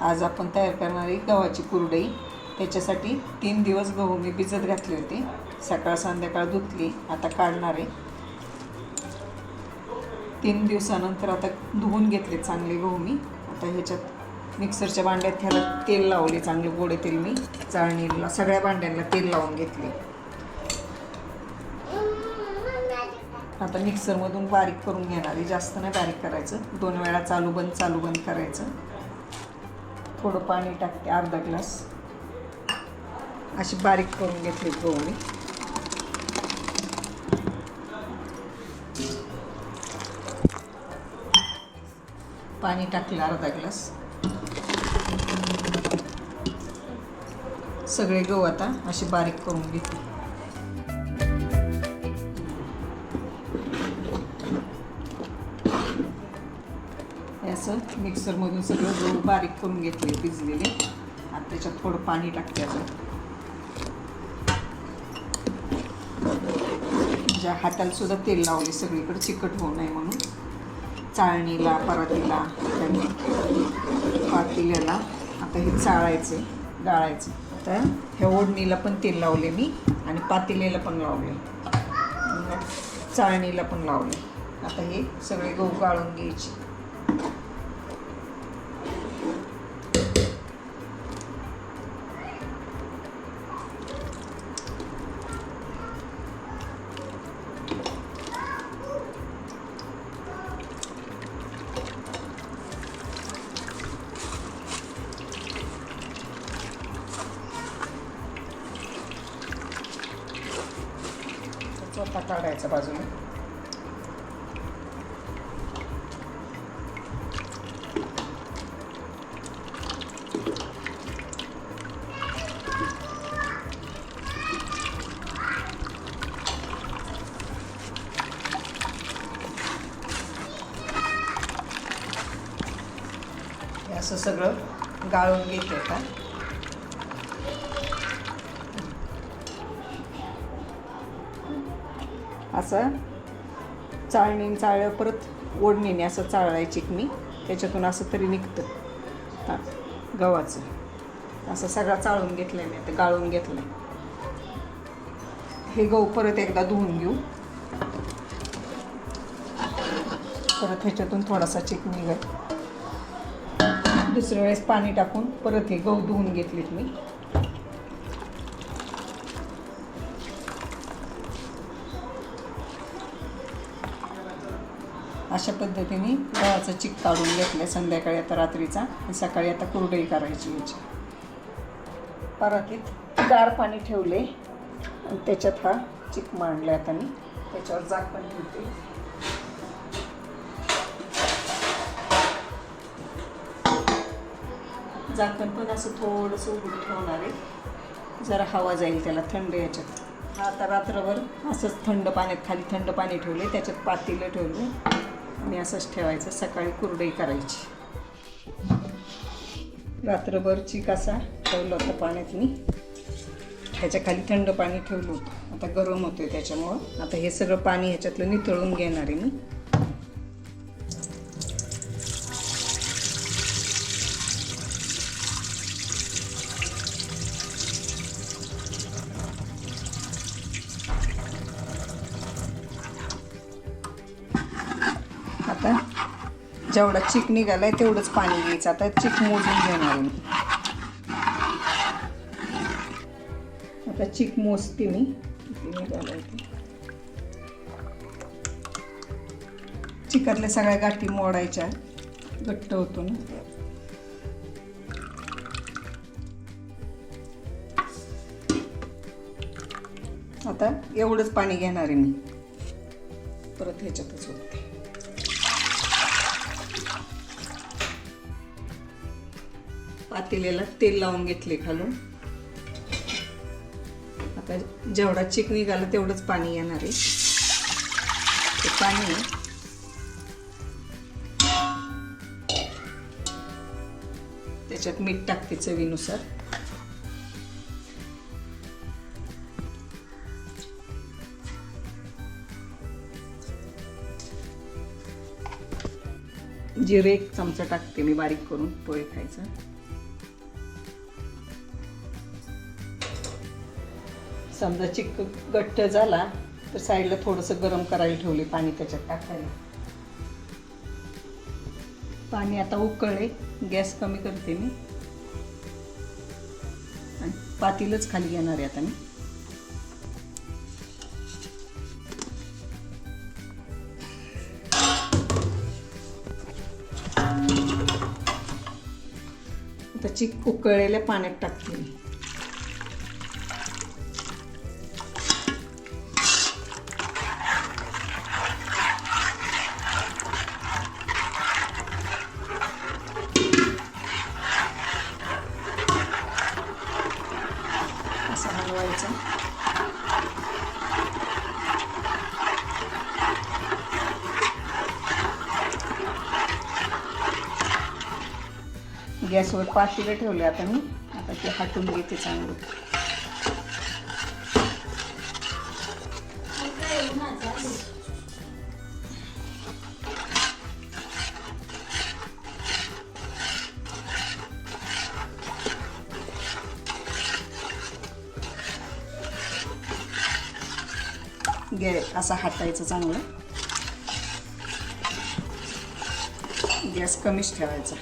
आज आपण तयार करणारी गव्हाची कुरडई. त्याच्यासाठी 3 दिवस गहू मी भिजत घातले होते. सकाळ संध्याकाळ धुतली, आता काढणार आहे. 3 दिवसानंतर आता धुवून घेतले चांगले गहू मी. आता ह्याच्यात मिक्सरच्या भांड्यात ह्याला तेल लावले, चांगले गोडे तेल मी चाळणीला सगळ्या भांड्यांना तेल लावून घेतले. आता मिक्सरमधून बारीक करून घेणार आहे. जास्त नाही बारीक करायचं, 2 वेळा चालू बंद करायचं. थोडं पाणी टाकते, अर्धा ग्लास. अशी बारीक करून घेतली गहू मी. पाणी टाकलं अर्धा ग्लास. सगळे गहू आता अशी बारीक करून घेतली. असं मिक्सरमधून सगळं गहू बारीक करून घेतले भिजलेले. आता त्याच्यात थोडं पाणी टाकते. अजून ज्या हाताला सुद्धा तेल लावले सगळीकडे चिकट होऊ नये म्हणून. चाळणीला, परातीला, पातेल्याला आता हे चाळायचे, गाळायचे. आता ह्या ओढणीला पण तेल लावले मी आणि पातेल्याला पण लावले, चाळणीला पण लावले. आता हे सगळे गहू गाळून घ्यायचे. चोथा काढायचा बाजूला. असं सगळं गाळून घेते आता. असं चाळलं, परत ओढणीने असं चाळायची मी. त्याच्यातून असं तरी निघतं गव्हाचं. असं सगळा चाळून घेतलं मी, आता गाळून घेतलं. हे गहू परत एकदा धुवून घेऊ. परत ह्याच्यातून थोडासा चिक निघेल. दुसऱ्या वेळेस पाणी टाकून परत हे गहू धुवून घेतलीत मी. अशा पद्धतीने गव्हाचा चिक काढून घेतला संध्याकाळी, आता रात्रीचा. सकाळी आता कुरडई करायची याची. परातीत गार पाणी ठेवले आणि त्याच्यात हा चिक मांडला. आता मी त्याच्यावर झाकण ठेवते. झाकण पण असं थोडंसं उघडं ठेवणार आहे, जरा हवा जाईल त्याला थंड याच्यात. हा आता रात्रभर असंच थंड पाण्यात, खाली थंड पाणी ठेवले, त्याच्यात पातेलं ठेवले आणि असंच ठेवायचं. सकाळी कुरडई करायची. रात्रभर चिक असा ठेवला होता पाण्यात मी. ह्याच्या खाली थंड पाणी ठेवलं होतं. आता गरम होतोय त्याच्यामुळं आता हे सगळं पाणी ह्याच्यातलं निथळून घेणार आहे मी. आता जेवढा चिक निघालाय तेवढंच पाणी घ्यायचं. आता चिक मोजून घेणार मी. आता चिक मोजते मी किती निघालाय ते. चिकातल्या सगळ्या गाठी मोडायच्या, घट्ट होतो ना. आता एवढंच पाणी घेणार आहे मी. परत ह्याच्यातच होते. पातेल्याला तेल लावून घेतले खालून. आता जेवढा चिक निघाला तेवढंच पाणी येणार आहे. ते पाणी त्याच्यात मीठ टाकते चवीनुसार. जिरे 1 चमचा टाकते मी बारीक करून पोहे खायचा. समजा चिक्क घट्ट झाला तर साईडला थोडंसं गरम करायला ठेवले पाणी त्याच्यात टाकायला. पाणी आता उकळले, गॅस कमी करते मी आणि पातेलच खाली घेणार आहे आता मी. आता चिक उकळलेल्या पाण्यात टाकते मी. असं हलवायचं. गॅसवर पातेलं ठेवले आता मी. आता ते हटून घेते चांगलं. असं हटायचं चांगलं. गॅस कमीच ठेवायचा.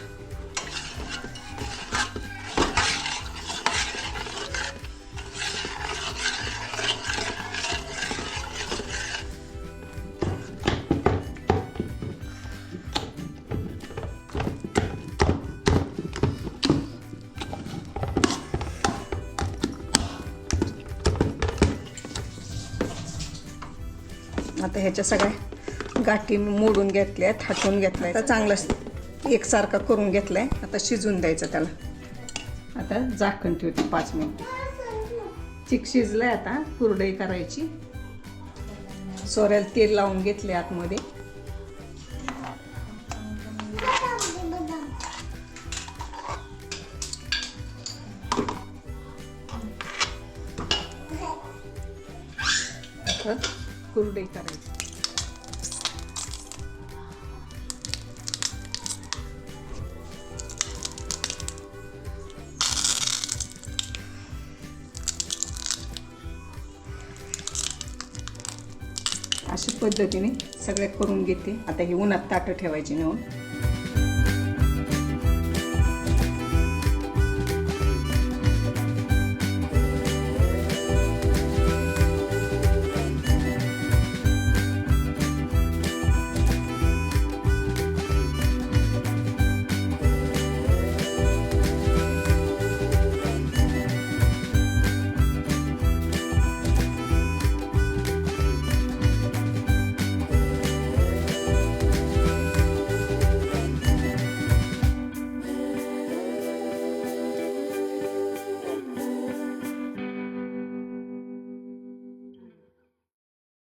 आता ह्याच्या सगळ्या गाठी मोडून घेतल्यात, हटवून घेतल्या. आता चांगलं एकसारखा करून घेतलाय. आता शिजून द्यायचं त्याला. आता झाकण ठेवते 5 मिनिट. चिक शिजलाय. आता कुरडई करायची. सोऱ्याला तेल लावून घेतले आतमध्ये. कुरडई करायची. अशा पद्धतीने सगळ्या करून घेते. आता ही उन्हात ताटं ठेवायची नेऊन.